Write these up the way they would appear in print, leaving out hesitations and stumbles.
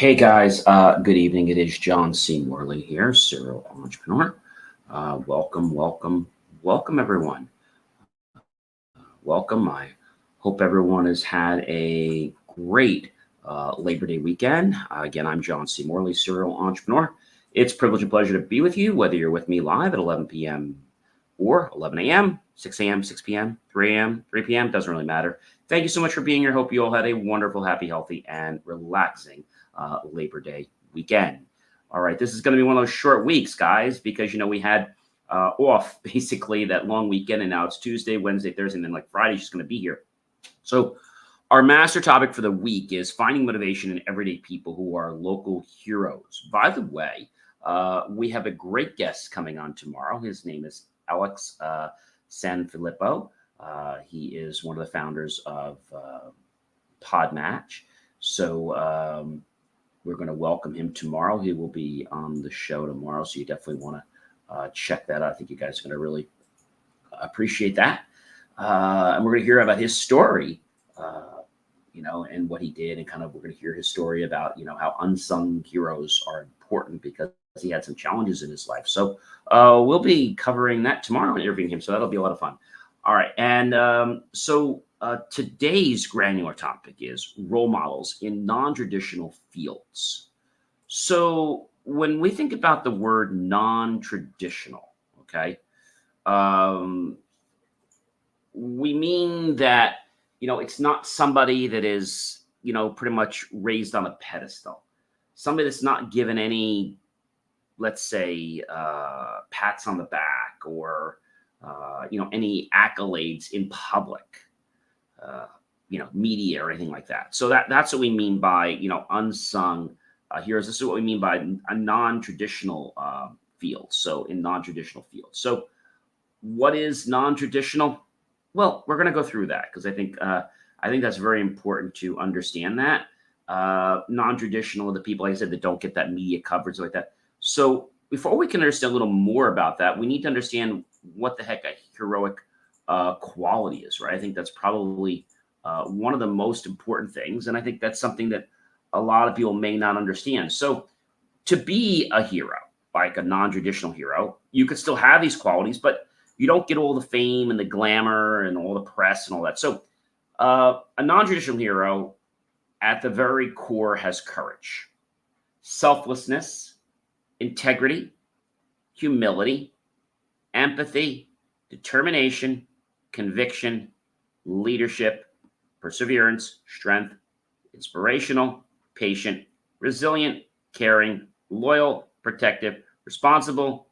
Hey guys, good evening. It is John C. Morley here, serial entrepreneur. Welcome everyone. Welcome. I hope everyone has had a great Labor Day weekend. Again, I'm John C. Morley, serial entrepreneur. It's a privilege and pleasure to be with you, whether you're with me live at 11 p.m. or 11 a.m., 6 a.m., 6 p.m., 3 a.m., 3 p.m. Doesn't really matter. Thank you so much for being here. Hope you all had a wonderful, happy, healthy, and relaxing Labor Day weekend. All right, this is going to be one of those short weeks, guys, because we had off basically that long weekend, and now it's Tuesday, Wednesday, Thursday, and then like Friday's just going to be here. So our master topic for the week is finding motivation in everyday people who are local heroes. By the way, we have a great guest coming on tomorrow. His name is Alex Sanfilippo. He is one of the founders of Podmatch. So we're going to welcome him tomorrow. He will be on the show tomorrow, so you definitely want to check that out. I think you guys are going to really appreciate that. And we're going to hear about his story, and what he did, and kind of we're going to hear his story about, how unsung heroes are important because he had some challenges in his life. So we'll be covering that tomorrow and interviewing him. So that'll be a lot of fun. All right. And so today's granular topic is role models in non-traditional fields. So when we think about the word non-traditional, okay, we mean that, it's not somebody that is, pretty much raised on a pedestal, somebody that's not given any, let's say, pats on the back or, any accolades in public, media or anything like that. So that's what we mean by, unsung heroes. This is what we mean by a non-traditional field. So in non-traditional fields. So what is non-traditional? Well, we're going to go through that because I think that's very important to understand that. Non-traditional are the people, like I said, that don't get that media coverage like that. So before we can understand a little more about that, we need to understand what the heck a heroic quality is, right? I think that's probably one of the most important things. And I think that's something that a lot of people may not understand. So to be a hero, like a non-traditional hero, you could still have these qualities, but you don't get all the fame and the glamour and all the press and all that. So a non-traditional hero at the very core has courage, selflessness, integrity, humility, empathy, determination, conviction, leadership, perseverance, strength, inspirational, patient, resilient, caring, loyal, protective, responsible,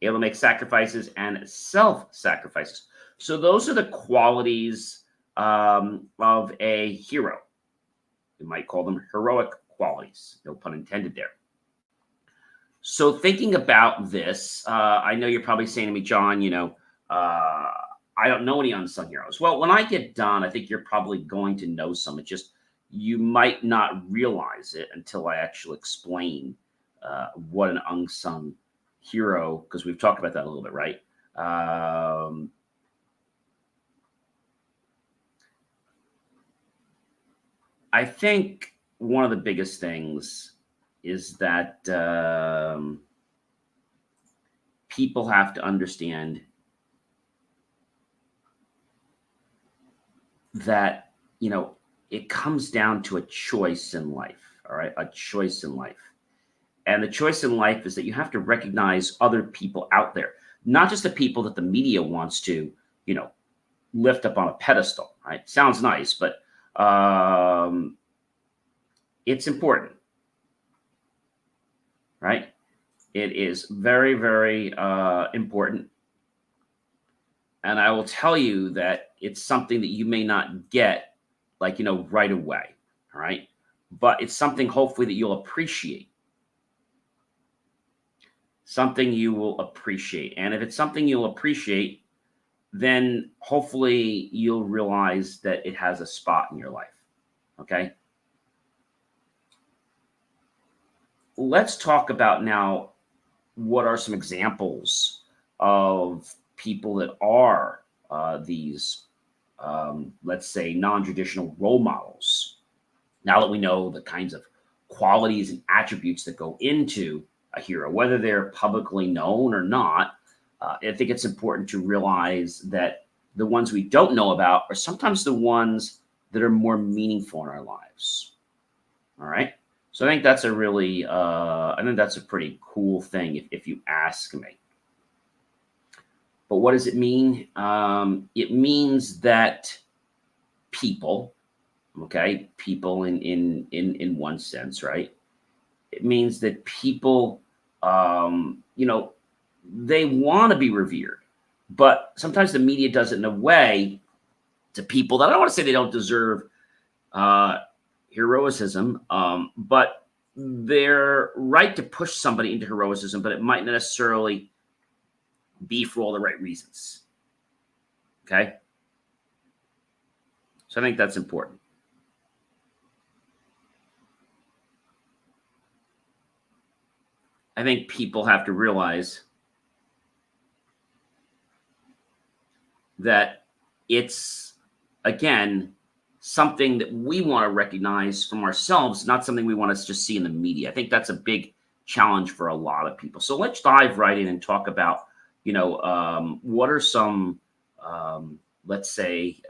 able to make sacrifices, and self-sacrifices. So those are the qualities of a hero. You might call them heroic qualities. No pun intended there. So thinking about this, I know you're probably saying to me, John, I don't know any unsung heroes. Well, when I get done, I think you're probably going to know some. It's just you might not realize it until I actually explain what an unsung hero, because we've talked about that a little bit, right? I think one of the biggest things is that people have to understand that, it comes down to a choice in life, all right? A choice in life. And the choice in life is that you have to recognize other people out there, not just the people that the media wants to, lift up on a pedestal, right? Sounds nice, but it's important, right? It is very, very important. And I will tell you that it's something that you may not get right away, all right? But it's something hopefully that you'll appreciate. Something you will appreciate. And if it's something you'll appreciate, then hopefully you'll realize that it has a spot in your life, okay? Let's talk about now what are some examples of people that are these, let's say, non-traditional role models. Now that we know the kinds of qualities and attributes that go into a hero, whether they're publicly known or not. I think it's important to realize that the ones we don't know about are sometimes the ones that are more meaningful in our lives. All right. So I think that's I think that's a pretty cool thing if you ask me. But what does it mean? It means that people, okay, people in one sense, right? It means that people, they want to be revered, but sometimes the media does it in a way to people that I don't want to say they don't deserve uh, heroicism, but they're right to push somebody into heroicism, but it might not necessarily be for all the right reasons. Okay. So I think that's important. I think people have to realize that it's, again, something that we want to recognize from ourselves, not something we want to just see in the media. I think that's a big challenge for a lot of people. So let's dive right in and talk about, what are some, let's say,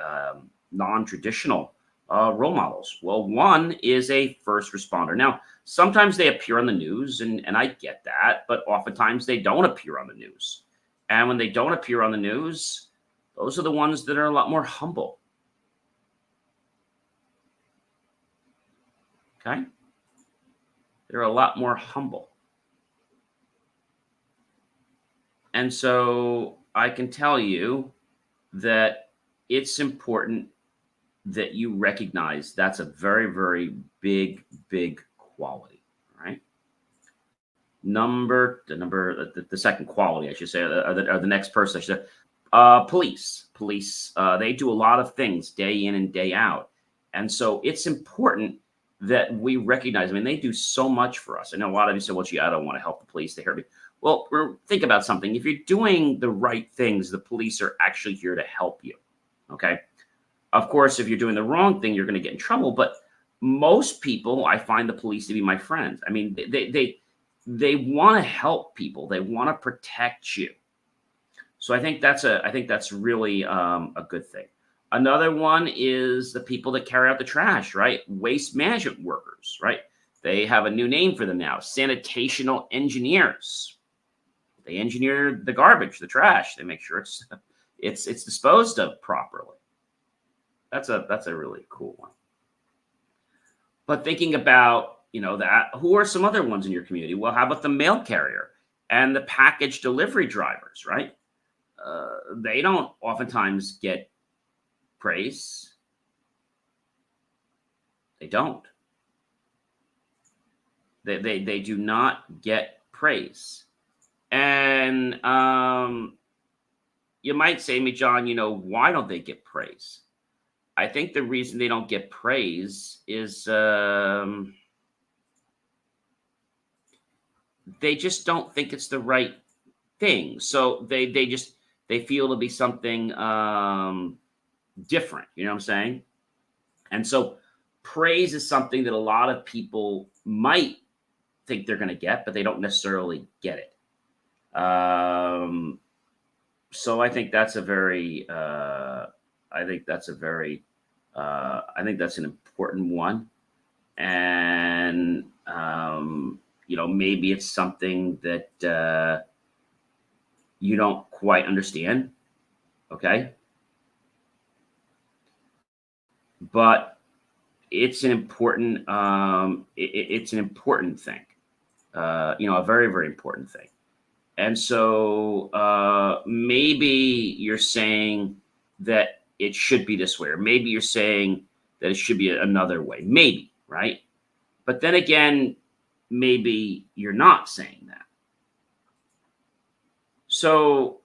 non-traditional role models? Well, one is a first responder. Now, sometimes they appear on the news, and I get that, but oftentimes they don't appear on the news. And when they don't appear on the news, those are the ones that are a lot more humble. Okay? They're a lot more humble. And so I can tell you that it's important that you recognize that's a very, very big quality, right? The second quality, I should say, or the next person, I should say, police, they do a lot of things day in and day out. And so it's important that we recognize, I mean, they do so much for us. I know a lot of you say, well, gee, I don't want to help the police. They hurt me. Well, think about something. If you're doing the right things, the police are actually here to help you. Okay. Of course, if you're doing the wrong thing, you're going to get in trouble. But most people, I find the police to be my friends. I mean, they want to help people. They want to protect you. So I think that's really a good thing. Another one is the people that carry out the trash, right? Waste management workers, right? They have a new name for them now: sanitational engineers. They engineer the garbage, the trash. They make sure it's disposed of properly. That's a really cool one. But thinking about, that, who are some other ones in your community? Well, how about the mail carrier and the package delivery drivers, right? They don't oftentimes get praise. They don't. They do not get praise. And you might say to me, John, why don't they get praise? I think the reason they don't get praise is they just don't think it's the right thing. So they feel it'll be something different. You know what I'm saying? And so praise is something that a lot of people might think they're going to get, but they don't necessarily get it. So I think that's I think that's an important one. And, maybe it's something that you don't quite understand. Okay. But it's an important, it's an important thing, a very, very important thing. And so maybe you're saying that it should be this way, or maybe you're saying that it should be another way, maybe, right? But then again, maybe you're not saying that. So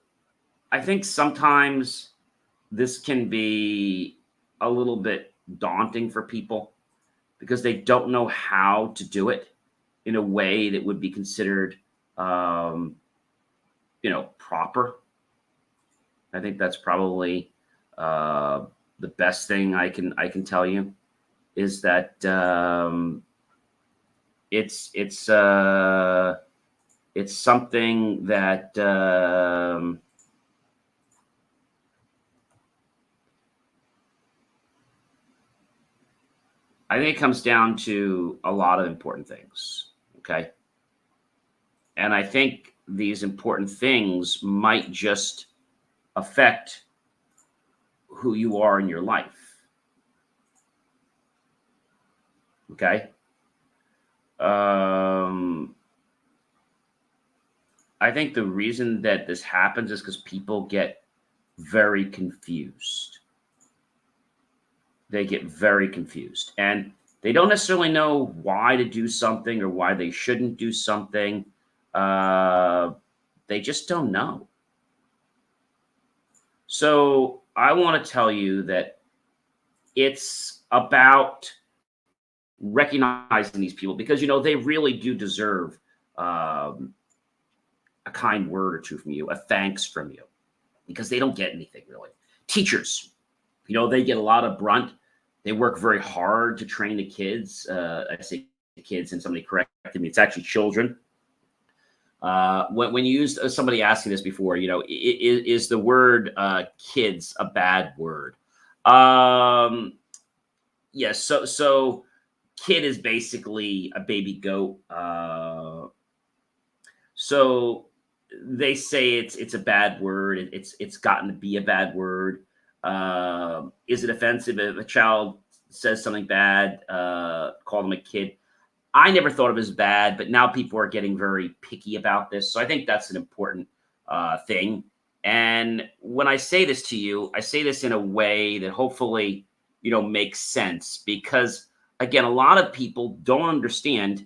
I think sometimes this can be a little bit daunting for people because they don't know how to do it in a way that would be considered, proper. I think that's probably the best thing I can tell you is that it's something that I think it comes down to a lot of important things. Okay. And I think these important things might just affect who you are in your life. Okay. Um, I think the reason that this happens is because people get very confused. They get very confused and they don't necessarily know why to do something or why they shouldn't do something. Uh, they just don't know. So I want to tell you that it's about recognizing these people because, they really do deserve um, a kind word or two from you, a thanks from you, because they don't get anything really. Teachers, they get a lot of brunt. They work very hard to train the kids. I say kids, and somebody corrected me. It's actually children. When you used somebody asked me this before, is the word kids a bad word? Yes. So kid is basically a baby goat. So they say it's a bad word. It's gotten to be a bad word. Is it offensive if a child says something bad? Call them a kid. I never thought of it as bad, but now people are getting very picky about this. So I think that's an important thing. And when I say this to you, I say this in a way that hopefully, makes sense because, again, a lot of people don't understand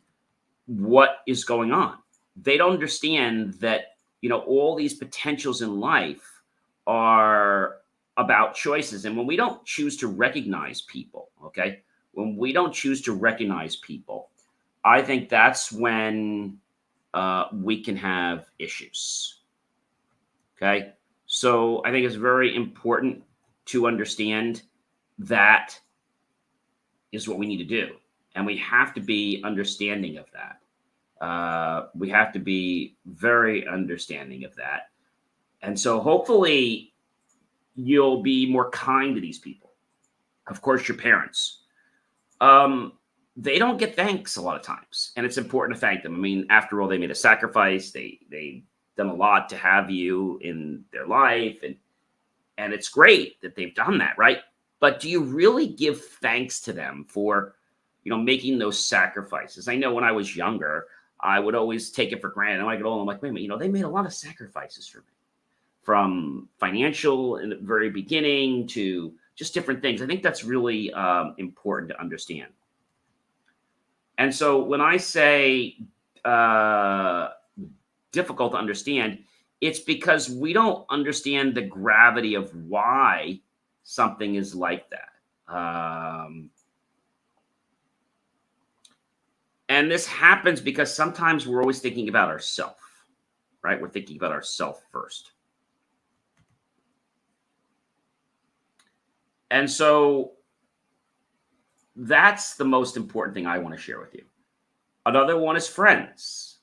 what is going on. They don't understand that, all these potentials in life are about choices. And when we don't choose to recognize people, okay, when we don't choose to recognize people, I think that's when we can have issues. Okay. So I think it's very important to understand that is what we need to do. And we have to be understanding of that. We have to be very understanding of that. And so hopefully you'll be more kind to these people. Of course, your parents. They don't get thanks a lot of times, and it's important to thank them. I mean, after all, they made a sacrifice. They done a lot to have you in their life, and it's great that they've done that, right? But do you really give thanks to them for, making those sacrifices? I know when I was younger, I would always take it for granted. And when I get older, I'm like, wait a minute, they made a lot of sacrifices for me, from financial in the very beginning to just different things. I think that's really important to understand. And so when I say uh, difficult to understand, it's because we don't understand the gravity of why something is like that. And this happens because sometimes we're always thinking about ourselves, right? We're thinking about ourselves first. And so that's the most important thing I want to share with you. Another one is friends.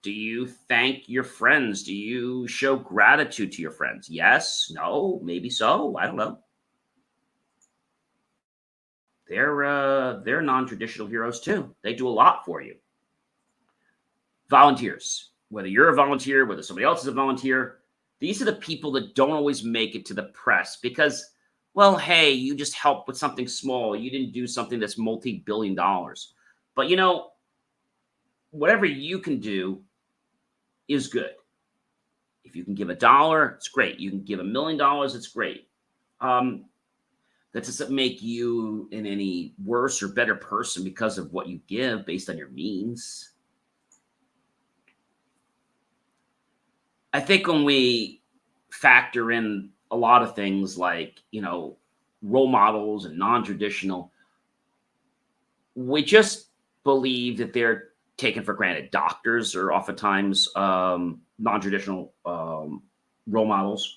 Do you thank your friends? Do you show gratitude to your friends? Yes, no, maybe so. I don't know. They're non-traditional heroes too. They do a lot for you. Volunteers, whether you're a volunteer, whether somebody else is a volunteer, these are the people that don't always make it to the press because, well, hey, you just helped with something small. You didn't do something that's multi-billion dollars. But whatever you can do is good. If you can give $1, it's great. You can give $1 million, it's great. That doesn't make you an any worse or better person because of what you give based on your means. I think when we factor in a lot of things like, role models and non-traditional, we just believe that they're taken for granted. Doctors are oftentimes non-traditional role models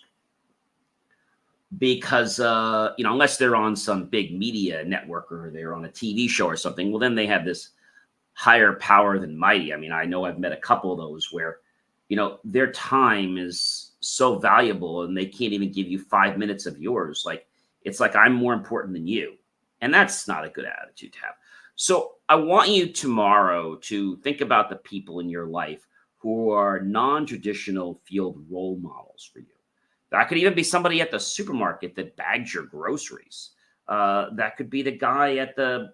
because, unless they're on some big media network or they're on a TV show or something, well, then they have this higher power than mighty. I mean, I know I've met a couple of those where, their time is so valuable and they can't even give you 5 minutes of yours. Like, it's like I'm more important than you. And that's not a good attitude to have. So I want you tomorrow to think about the people in your life who are non-traditional field role models for you. That could even be somebody at the supermarket that bags your groceries. That could be the guy at the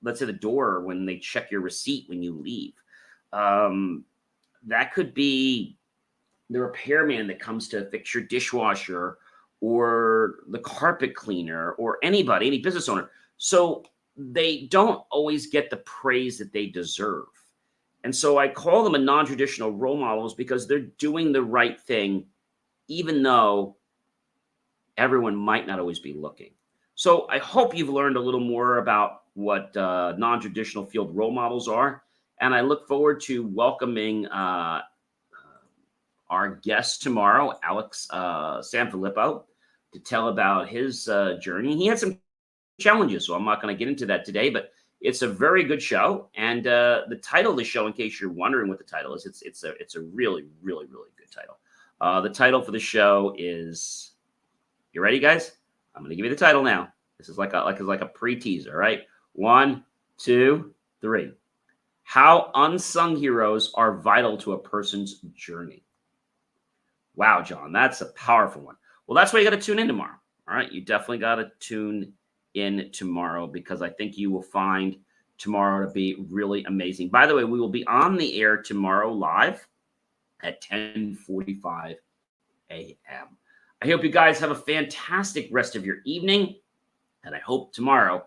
let's say the door when they check your receipt when you leave. That could be the repairman that comes to fix your dishwasher, or the carpet cleaner, or anybody, any business owner. So they don't always get the praise that they deserve. And so I call them a non-traditional role models because they're doing the right thing, even though everyone might not always be looking. So I hope you've learned a little more about what non-traditional field role models are. And I look forward to welcoming our guest tomorrow, Alex Sanfilippo, to tell about his journey. He had some challenges, so I'm not going to get into that today, but it's a very good show. And the title of the show, in case you're wondering what the title is, it's a really, really, really good title. The title for the show is, you ready, guys? I'm going to give you the title now. This is like a pre-teaser, right? 1, 2, 3. How unsung heroes are vital to a person's journey. Wow, John, that's a powerful one. Well, that's why you got to tune in tomorrow. All right, you definitely got to tune in tomorrow, because I think you will find tomorrow to be really amazing. By the way, we will be on the air tomorrow live at 10:45 a.m. I hope you guys have a fantastic rest of your evening, and I hope tomorrow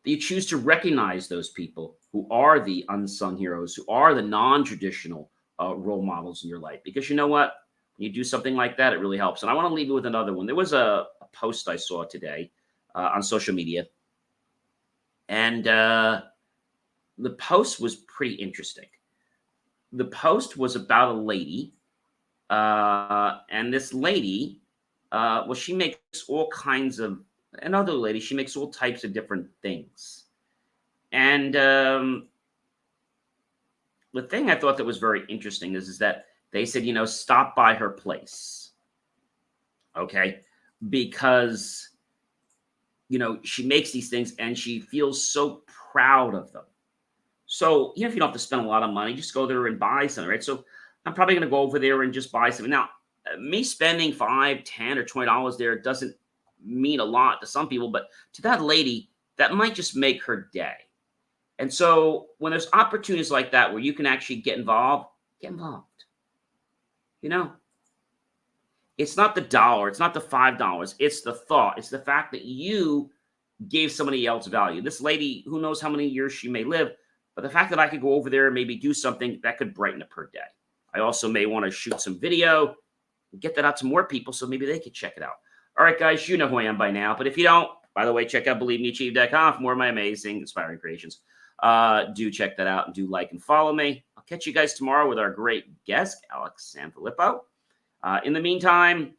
that you choose to recognize those people who are the unsung heroes, who are the non-traditional role models in your life. Because you know what? When you do something like that, it really helps. And I want to leave you with another one. There was a post I saw today on social media, and the post was pretty interesting. The post was about a lady, and this lady, well, she makes all kinds of, another lady, she makes all types of different things. And the thing I thought that was very interesting is that they said, stop by her place. Okay. Because, she makes these things and she feels so proud of them. So, if you don't have to spend a lot of money, just go there and buy something, right? So I'm probably going to go over there and just buy something. Now, me spending $5, $10, or $20 there doesn't mean a lot to some people, but to that lady, that might just make her day. And so when there's opportunities like that where you can actually get involved, get involved. It's not the dollar, it's not the $5, it's the thought, it's the fact that you gave somebody else value. This lady, who knows how many years she may live, but the fact that I could go over there and maybe do something that could brighten up her day. I also may want to shoot some video, get that out to more people so maybe they could check it out. All right, guys, you know who I am by now. But if you don't, by the way, check out BelieveMeAchieve.com for more of my amazing, inspiring creations. Do check that out and do like and follow me. I'll catch you guys tomorrow with our great guest, Alex Sanfilippo. In the meantime,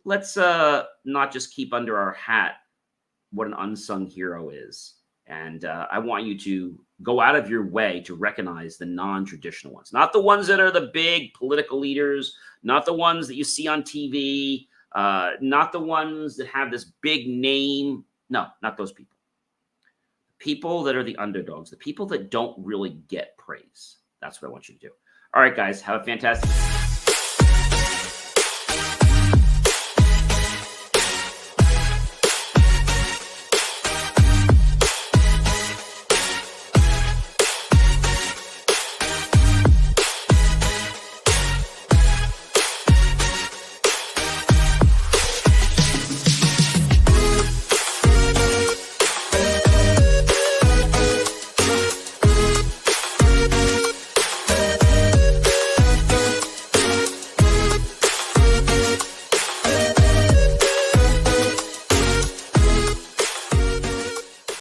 let's not just keep under our hat what an unsung hero is. And I want you to go out of your way to recognize the non-traditional ones, not the ones that are the big political leaders, not the ones that you see on TV, not the ones that have this big name. No, not those people. People that are the underdogs, the people that don't really get praise. That's what I want you to do. All right, guys, have a fantastic